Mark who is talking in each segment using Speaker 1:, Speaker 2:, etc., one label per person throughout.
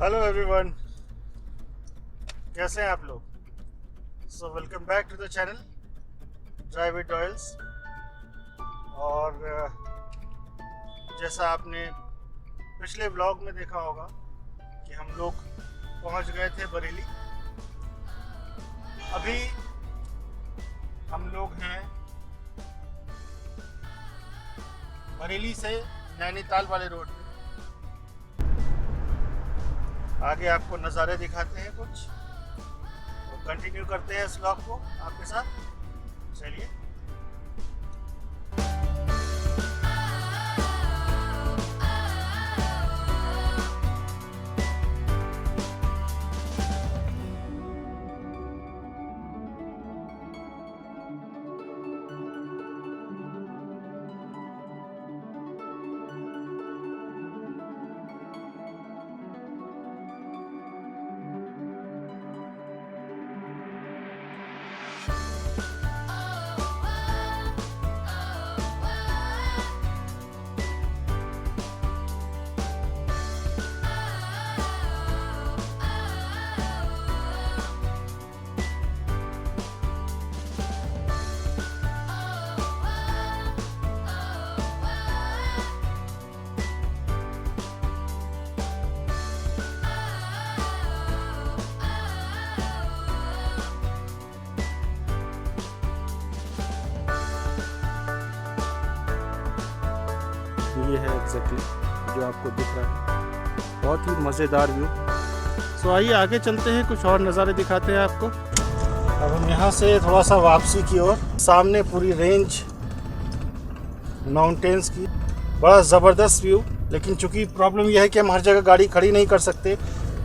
Speaker 1: Hello everyone, कैसे हैं आप लोग। So welcome back to the channel drive with Doyles. और जैसा आपने पिछले व्लॉग में देखा होगा कि हम लोग पहुंच गए थे बरेली। अभी हम लोग हैं बरेली से नैनीताल वाले रोड पे। आगे आपको नज़ारे दिखाते हैं कुछ, तो कंटिन्यू करते हैं इस व्लॉग को आपके साथ। चलिए। ये है एग्जैक्टली जो आपको दिख रहा है, बहुत ही मज़ेदार व्यू। सो आइए आगे चलते हैं, कुछ और नज़ारे दिखाते हैं आपको। अब हम यहाँ से थोड़ा सा वापसी की ओर, सामने पूरी रेंज माउंटेन्स की, बड़ा ज़बरदस्त व्यू। लेकिन चूंकि प्रॉब्लम यह है कि हम हर जगह गाड़ी खड़ी नहीं कर सकते,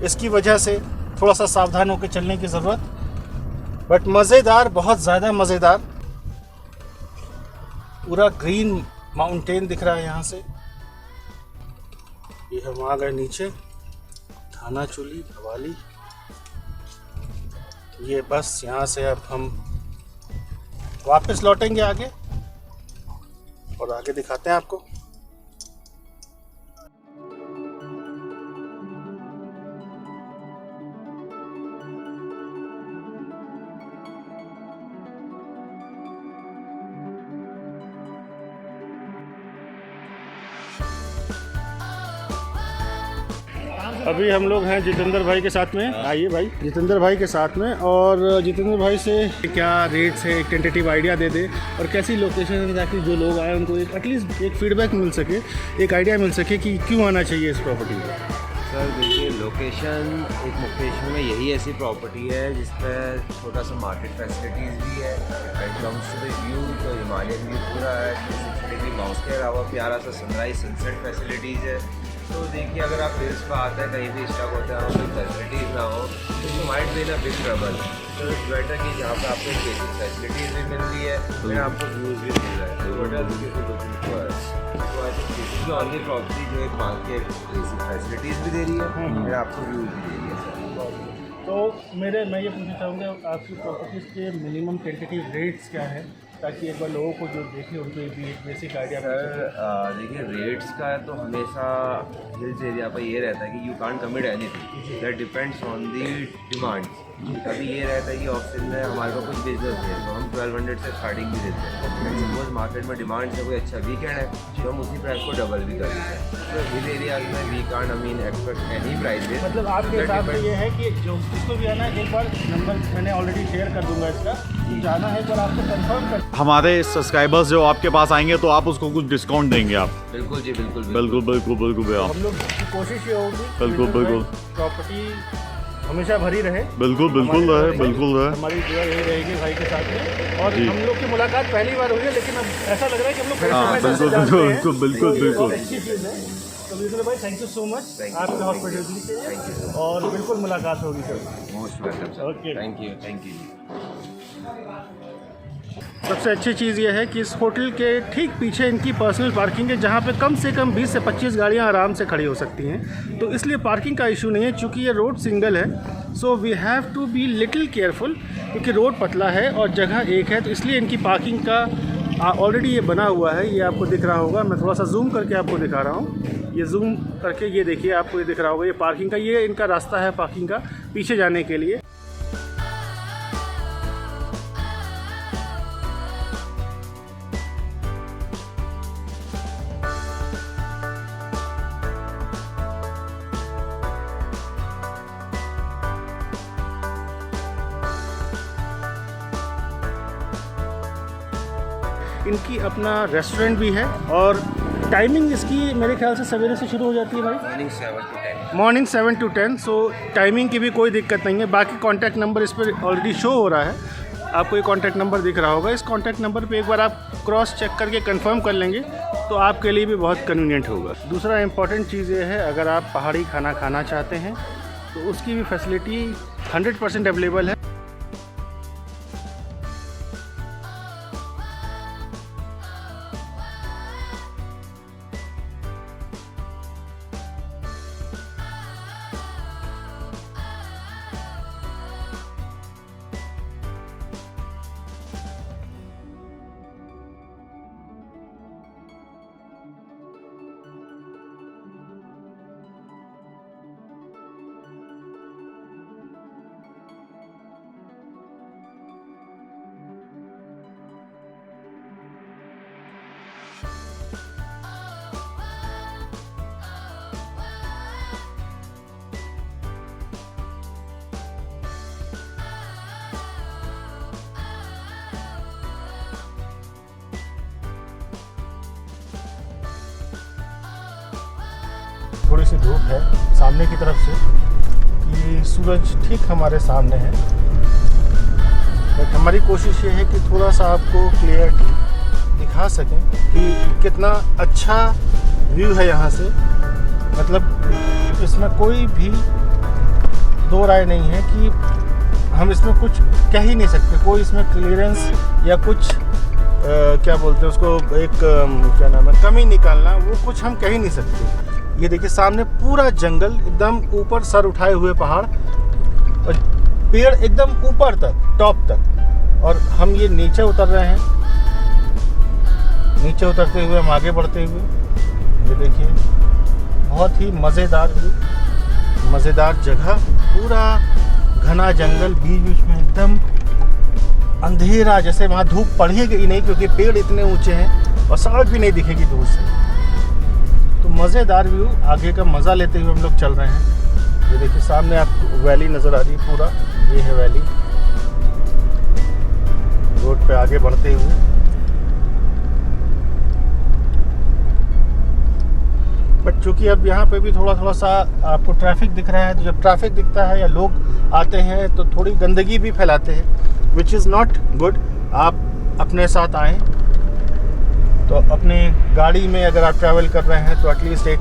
Speaker 1: इसकी वजह से थोड़ा सा सावधान होकर चलने की ज़रूरत। बट मज़ेदार, बहुत ज़्यादा मज़ेदार। पूरा ग्रीन माउंटेन दिख रहा है यहाँ से। ये हम आ गए नीचे, थानाचुली भवाली। ये बस यहाँ से अब हम वापस लौटेंगे आगे, और आगे दिखाते हैं आपको। अभी हम लोग हैं जितेंद्र भाई के साथ में। आइए भाई, जितेंद्र भाई के साथ में। और जितेंद्र भाई से क्या रेट्स है, एक टेंटेटिव आइडिया दे दे, और कैसी लोकेशन है ताकि जो लोग आए उनको एटलीस्ट एक फीडबैक मिल सके, एक आइडिया मिल सके कि क्यों आना चाहिए इस प्रॉपर्टी में।
Speaker 2: सर देखिए, लोकेशन एक मुकेशन में यही ऐसी प्रॉपर्टी है जिस पर छोटा सा मार्केट फैसिलिटीज़ भी है। And comes to the view तो हिमालयन व्यू पूरा है, 360 डिग्री माउस के अलावा प्यारा सा सनराइज सनसेट फैसिलिटीज़ है। तो देखिए, अगर आप हिल्स पर आते हैं, कहीं भी स्टॉप होते हैं, कोई फैसिलिटीज़ ना हो तो you might be in a big trouble. तो इट्स बेटर कि जहाँ पर आपको बेसिक फैसिलिटीज़ भी मिल रही है, तो आपको व्यूज़ भी मिल रहा है। तो वट आर लुकिंग फॉर। तो I think this is the only property जो एक मार्केट बेसिक फैसिलिटीज़ भी दे रही है और आपको व्यूज़ भी दे रही है।
Speaker 1: तो मैं ये पूछना चाहूँगा, आपकी प्रॉपर्टीज़ के मिनिमम टेंटेटिव रेट्स क्या है, ताकि एक बार लोगों को जो देखे उनको भी एक बेसिक आइडिया।
Speaker 2: सर देखिए, रेट्स का तो हमेशा हिल्स एरिया पर ये रहता है कि you can't commit anything, that depends on the demand. कभी ये रहता है कि ऑप्शन में हमारे पास कुछ बिजनेस है तो हम 1200 से स्टार्टिंग भी देते हैं। सपोज मार्केट में डिमांड से कोई अच्छा वीकेंड है तो हम उसी प्राइस को डबल भी कर देते हैं। तो हिल एरियाज में we can't expect any price.
Speaker 1: मतलब आपके हिसाब से ये है कि जो जिसको भी आना है, एक बार नंबर मैंने ऑलरेडी शेयर कर दूंगा इसका, जाना है एक बार आपको कंफर्म कर।
Speaker 3: हमारे सब्सक्राइबर्स जो आपके पास आएंगे तो आप उसको कुछ डिस्काउंट देंगे आप?
Speaker 2: बिल्कुल जी, बिल्कुल
Speaker 3: बिल्कुल बिल्कुल बिल्कुल भैया,
Speaker 1: हम लोग की कोशिश ये होगी
Speaker 3: बिल्कुल बिल्कुल
Speaker 1: प्रॉपर्टी हमेशा भरी रहे।
Speaker 3: बिल्कुल बिल्कुल रहे, बिल्कुल रहे।
Speaker 1: हमारी दुआ यही रहेगी भाई के साथ में। और हम लोग की मुलाकात पहली बार हुई है, लेकिन अब ऐसा लग रहा है कि हम लोग
Speaker 3: बिल्कुल बिल्कुल बिल्कुल।
Speaker 1: अच्छी चीज़ है। तो विजय भाई, थैंक यू सो मच आपके हॉस्पिटलिटी से, और बिल्कुल मुलाकात होगी sir.
Speaker 2: Most welcome sir.
Speaker 1: Okay,
Speaker 2: thank you, thank you.
Speaker 1: सबसे अच्छी चीज़ ये है कि इस होटल के ठीक पीछे इनकी पर्सनल पार्किंग है, जहाँ पे कम से कम 20 से 25 गाड़ियाँ आराम से खड़ी हो सकती हैं। तो इसलिए पार्किंग का इशू नहीं है, चूँकि ये रोड सिंगल है। So we have to be little careful, क्योंकि रोड पतला है और जगह एक है, तो इसलिए इनकी पार्किंग का ऑलरेडी ये बना हुआ है। ये आपको दिख रहा होगा, मैं थोड़ा सा जूम करके आपको दिखा रहा हूँ। ये जूम करके ये देखिए, आपको ये दिख रहा होगा, ये पार्किंग का, ये इनका रास्ता है पार्किंग का पीछे जाने के लिए। इनकी अपना रेस्टोरेंट भी है और टाइमिंग इसकी मेरे ख्याल से सवेरे से शुरू हो जाती है भाई, मॉर्निंग 7 to 10। सो टाइमिंग की भी कोई दिक्कत नहीं है। बाकी कॉन्टैक्ट नंबर इस पर ऑलरेडी शो हो रहा है, आपको ये कॉन्टैक्ट नंबर दिख रहा होगा। इस कॉन्टैक्ट नंबर पे एक बार आप क्रॉस चेक करके कंफर्म कर लेंगे तो आपके लिए भी बहुत कन्वीनियंट होगा। दूसरा इंपॉर्टेंट चीज़ ये है, अगर आप पहाड़ी खाना खाना चाहते हैं तो उसकी भी फैसिलिटी 100% अवेलेबल है। थोड़ी सी धूप है सामने की तरफ से, कि सूरज ठीक हमारे सामने है, बट हमारी कोशिश ये है कि थोड़ा सा आपको क्लियरिटी दिखा सकें कि कितना अच्छा व्यू है यहाँ से। मतलब इसमें कोई भी दो राय नहीं है कि हम इसमें कुछ कह ही नहीं सकते, कोई इसमें क्लियरेंस या कुछ क्या बोलते हैं उसको, एक क्या नाम है, कमी निकालना, वो कुछ हम कह ही नहीं सकते। ये देखिए सामने पूरा जंगल, एकदम ऊपर सर उठाए हुए पहाड़ और पेड़ एकदम ऊपर तक, टॉप तक, और हम ये नीचे उतर रहे हैं। नीचे उतरते हुए हम आगे बढ़ते हुए, ये देखिए बहुत ही मज़ेदार व्यू, मज़ेदार जगह, पूरा घना जंगल, बीच बीच में एकदम अंधेरा, जैसे वहाँ धूप पड़ेगी नहीं क्योंकि पेड़ इतने ऊंचे हैं, और सड़क भी नहीं दिखेगी दूर से। तो मज़ेदार व्यू, आगे का मज़ा लेते हुए हम लोग चल रहे हैं। ये देखिए सामने आपको वैली नज़र आ रही है, पूरा ये है वैली। रोड पे आगे बढ़ते हुए बट चूँकि अब यहाँ पे भी थोड़ा सा आपको ट्रैफिक दिख रहा है, तो जब ट्रैफिक दिखता है या लोग आते हैं तो थोड़ी गंदगी भी फैलाते हैं, विच इज़ नॉट गुड। आप अपने साथ आएँ तो अपने गाड़ी में अगर आप ट्रैवल कर रहे हैं तो एटलीस्ट एक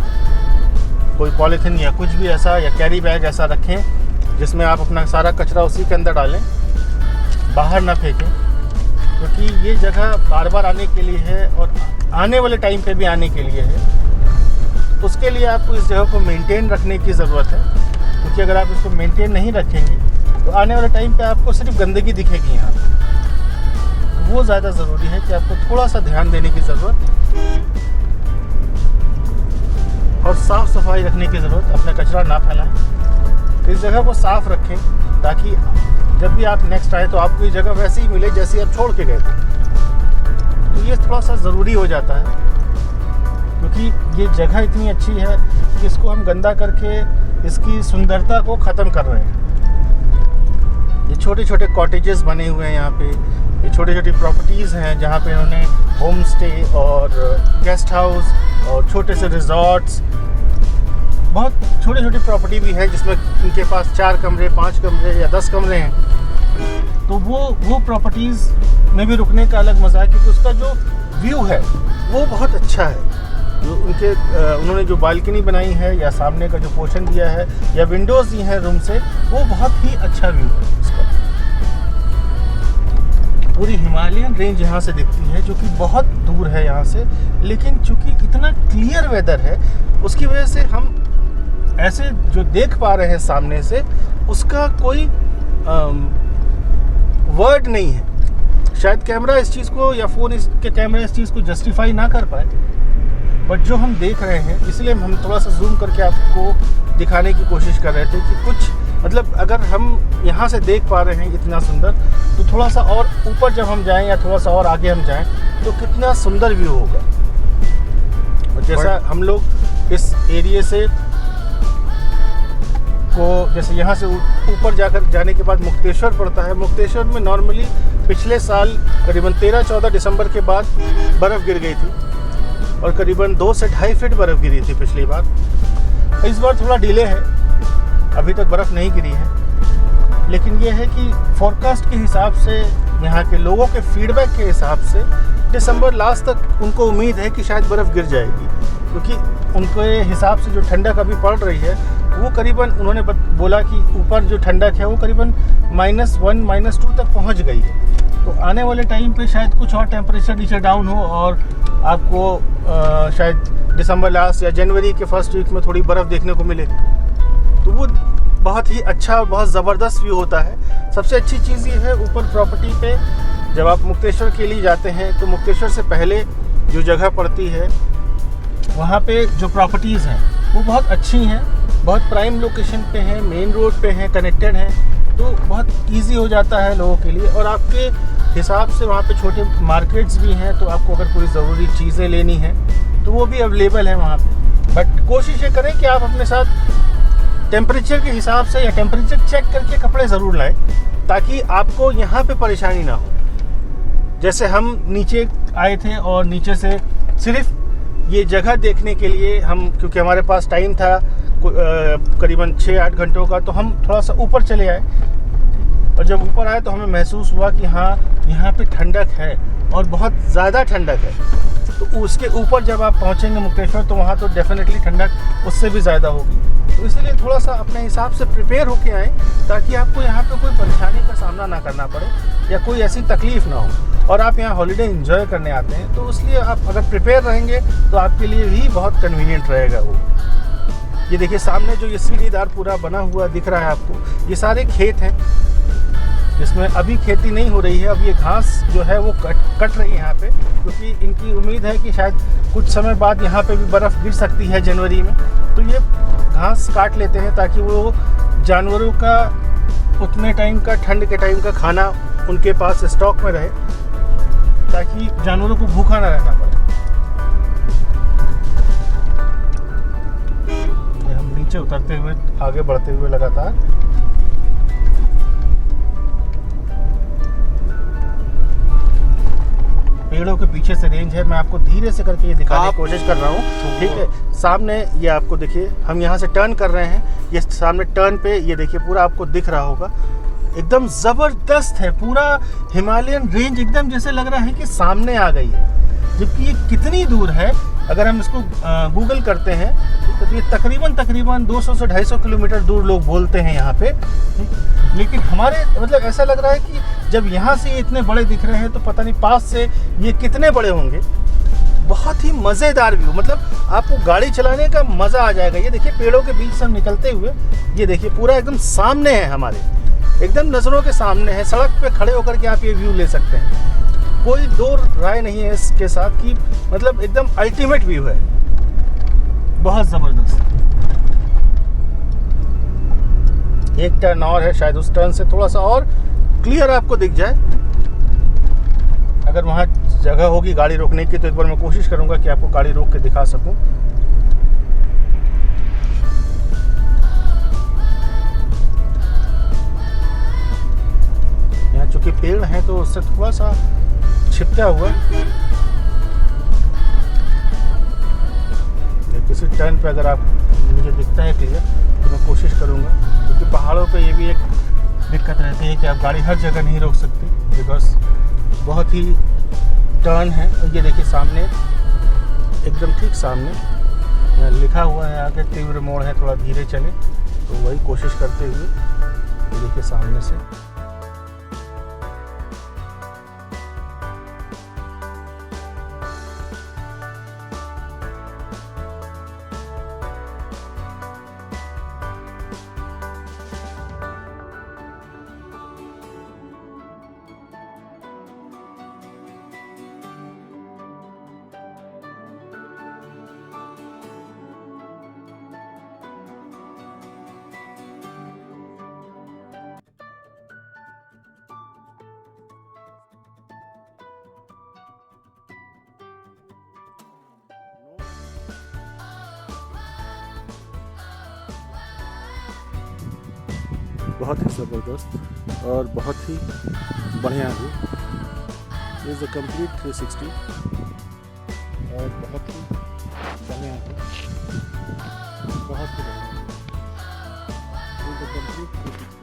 Speaker 1: कोई पॉलीथीन या कुछ भी ऐसा, या कैरी बैग ऐसा रखें जिसमें आप अपना सारा कचरा उसी के अंदर डालें, बाहर ना फेंकें, क्योंकि ये जगह बार बार आने के लिए है और आने वाले टाइम पे भी आने के लिए है। उसके लिए आपको इस जगह को मेंटेन रखने की ज़रूरत है, क्योंकि अगर आप इसको मेंटेन नहीं रखेंगे तो आने वाले टाइम पे आपको सिर्फ गंदगी दिखेगी यहाँ। वो ज़्यादा ज़रूरी है कि आपको थोड़ा सा ध्यान देने की ज़रूरत और साफ़ सफाई रखने की ज़रूरत, अपना कचरा ना फैलाएं। इस जगह को साफ़ रखें ताकि जब भी आप नेक्स्ट आए तो आपको ये जगह वैसे ही मिले जैसे आप छोड़ के गए थे। तो ये थोड़ा सा ज़रूरी हो जाता है, क्योंकि ये जगह इतनी अच्छी है कि इसको हम गंदा करके इसकी सुंदरता को ख़त्म कर रहे हैं। ये छोटे छोटे कॉटेजेस बने हुए हैं यहाँ पे, ये छोटी छोटी प्रॉपर्टीज़ हैं जहाँ पे उन्होंने होम स्टे और गेस्ट हाउस और छोटे से रिजॉर्ट्स, बहुत छोटी छोटी प्रॉपर्टी भी है जिसमें उनके पास 4 कमरे, 5 कमरे या 10 कमरे हैं। तो वो प्रॉपर्टीज़ में भी रुकने का अलग मज़ा है, क्योंकि उसका जो व्यू है वो बहुत अच्छा है। जो उन्होंने जो बालकनी बनाई है या सामने का जो पोर्शन दिया है या विंडोज़ दी हैं रूम से, वो बहुत ही अच्छा व्यू है उसका। पूरी हिमालयन रेंज यहाँ से दिखती है, जो कि बहुत दूर है यहाँ से, लेकिन चूँकि इतना क्लियर वेदर है उसकी वजह से हम ऐसे जो देख पा रहे हैं सामने से, उसका कोई वर्ड नहीं है। शायद कैमरा इस चीज़ को या फ़ोन के कैमरा इस चीज़ को जस्टिफाई ना कर पाए, बट जो हम देख रहे हैं, इसलिए हम थोड़ा सा जूम करके आपको दिखाने की कोशिश कर रहे थे कि कुछ मतलब अगर हम यहाँ से देख पा रहे हैं इतना सुंदर, तो थोड़ा सा और ऊपर जब हम जाएं या थोड़ा सा और आगे हम जाएं तो कितना सुंदर व्यू होगा। और जैसा हम लोग इस एरिया से को जैसे यहाँ से ऊपर जाने के बाद मुक्तेश्वर पड़ता है। मुक्तेश्वर में नॉर्मली पिछले साल करीबन 13-14 दिसंबर के बाद बर्फ़ गिर गई थी और करीबन 2 से 2.5 फीट बर्फ़ गिरी थी पिछली बार। इस बार थोड़ा डिले है, अभी तक बर्फ़ नहीं गिरी है, लेकिन ये है कि फोरकास्ट के हिसाब से, यहाँ के लोगों के फीडबैक के हिसाब से दिसंबर लास्ट तक उनको उम्मीद है कि शायद बर्फ़ गिर जाएगी, क्योंकि उनके हिसाब से जो ठंडक अभी पड़ रही है वो करीबन उन्होंने बोला कि ऊपर जो ठंडक है वो करीबन -1 -2 तक पहुंच गई है। तो आने वाले टाइम पे शायद कुछ और टेम्परेचर नीचे डाउन हो और आपको शायद दिसंबर लास्ट या जनवरी के फर्स्ट वीक में थोड़ी बर्फ़ देखने को मिले, तो वो बहुत ही अच्छा और बहुत ज़बरदस्त व्यू होता है। सबसे अच्छी चीज़ ये है, ऊपर प्रॉपर्टी पे जब आप मुक्तेश्वर के लिए जाते हैं तो मुक्तेश्वर से पहले जो जगह पड़ती है वहाँ पे जो प्रॉपर्टीज़ हैं वो बहुत अच्छी हैं, बहुत प्राइम लोकेशन पे हैं, मेन रोड पे हैं, कनेक्टेड हैं, तो बहुत इजी हो जाता है लोगों के लिए। और आपके हिसाब से वहाँ पे छोटे मार्केट्स भी हैं, तो आपको अगर कोई ज़रूरी चीज़ें लेनी हैं तो वो भी अवेलेबल है वहाँ पे। बट कोशिश ये करें कि आप अपने साथ टेम्परेचर के हिसाब से या टेम्परेचर चेक करके कपड़े ज़रूर लाएं, ताकि आपको यहाँ पे परेशानी ना हो। जैसे हम नीचे आए थे और नीचे से सिर्फ ये जगह देखने के लिए हम, क्योंकि हमारे पास टाइम था करीबन 6-8 घंटों का, तो हम थोड़ा सा ऊपर चले आए। और जब ऊपर आए तो हमें महसूस हुआ कि हाँ, यहाँ पे ठंडक है और बहुत ज़्यादा ठंडक है। तो उसके ऊपर जब आप पहुँचेंगे मुक्तेश्वर तो वहाँ तो डेफिनेटली ठंडक उससे भी ज़्यादा होगी। तो इसलिए थोड़ा सा अपने हिसाब से प्रिपेयर होके आएँ, ताकि आपको यहाँ पे कोई परेशानी का सामना ना करना पड़े या कोई ऐसी तकलीफ़ ना हो। और आप यहाँ हॉलिडे एंजॉय करने आते हैं, तो इसलिए आप अगर प्रिपेयर रहेंगे तो आपके लिए भी बहुत कन्वीनियंट रहेगा वो। ये देखिए सामने जो ये सीढ़ीदार पूरा बना हुआ दिख रहा है आपको, ये सारे खेत हैं जिसमें अभी खेती नहीं हो रही है। अब ये घास जो है वो कट रही है यहाँ पे, क्योंकि इनकी उम्मीद है कि शायद कुछ समय बाद यहाँ पे भी बर्फ़ गिर सकती है जनवरी में। तो ये घास काट लेते हैं ताकि वो जानवरों का उतने टाइम का, ठंड के टाइम का खाना उनके पास स्टॉक में रहे, ताकि जानवरों को भूखा ना रहना पड़े। ये हम नीचे उतरते हुए आगे बढ़ते हुए लगातार पेड़ों के पीछे से रेंज है। मैं आपको धीरे से करके ये दिखाने की कोशिश कर रहा हूँ, ठीक है। सामने ये आपको देखिए, हम यहाँ से टर्न कर रहे हैं, ये सामने टर्न पे ये देखिए पूरा आपको दिख रहा होगा, एकदम ज़बरदस्त है। पूरा हिमालयन रेंज एकदम जैसे लग रहा है कि सामने आ गई है, जबकि ये कितनी दूर है। अगर हम इसको गूगल करते हैं तो ये तकरीबन 200 से 250 किलोमीटर दूर लोग बोलते हैं यहाँ पे। लेकिन हमारे मतलब ऐसा लग रहा है कि जब यहाँ से ये इतने बड़े दिख रहे हैं तो पता नहीं पास से ये कितने बड़े होंगे। बहुत ही मज़ेदार व्यू, मतलब आपको गाड़ी चलाने का मज़ा आ जाएगा। ये देखिए पेड़ों के बीच से हम निकलते हुए, ये देखिए पूरा एकदम सामने है हमारे, एकदम नज़रों के सामने है। सड़क पे खड़े होकर के आप ये व्यू ले सकते हैं, कोई दो राय नहीं है इसके साथ कि मतलब एकदम अल्टीमेट व्यू है, बहुत ज़बरदस्त। एक टर्न और है, शायद उस टर्न से थोड़ा सा और क्लियर आपको दिख जाए। अगर वहाँ जगह होगी गाड़ी रोकने की तो एक बार मैं कोशिश करूँगा कि आपको गाड़ी रोक के दिखा सकूँ। यहाँ चूँकि पेड़ हैं तो उससे थोड़ा सा छिपता हुआ किसी टर्न पे अगर आप मुझे दिखता है क्लियर तो मैं कोशिश करूँगा, क्योंकि पहाड़ों पे ये भी एक दिक्कत रहती है कि आप गाड़ी हर जगह नहीं रोक सकते, बिकॉज बहुत ही टर्न है। और ये देखिए सामने, एकदम ठीक सामने यहाँ लिखा हुआ है आगे तीव्र मोड़ है, थोड़ा धीरे चले, तो वही कोशिश करते हुए ये देखिए सामने से। बहुत ही ज़बरदस्त और बहुत ही बढ़िया व्यू। इज़ द कंप्लीट 360 और बहुत ही बढ़िया है, बहुत ही बढ़िया। Is the complete 360।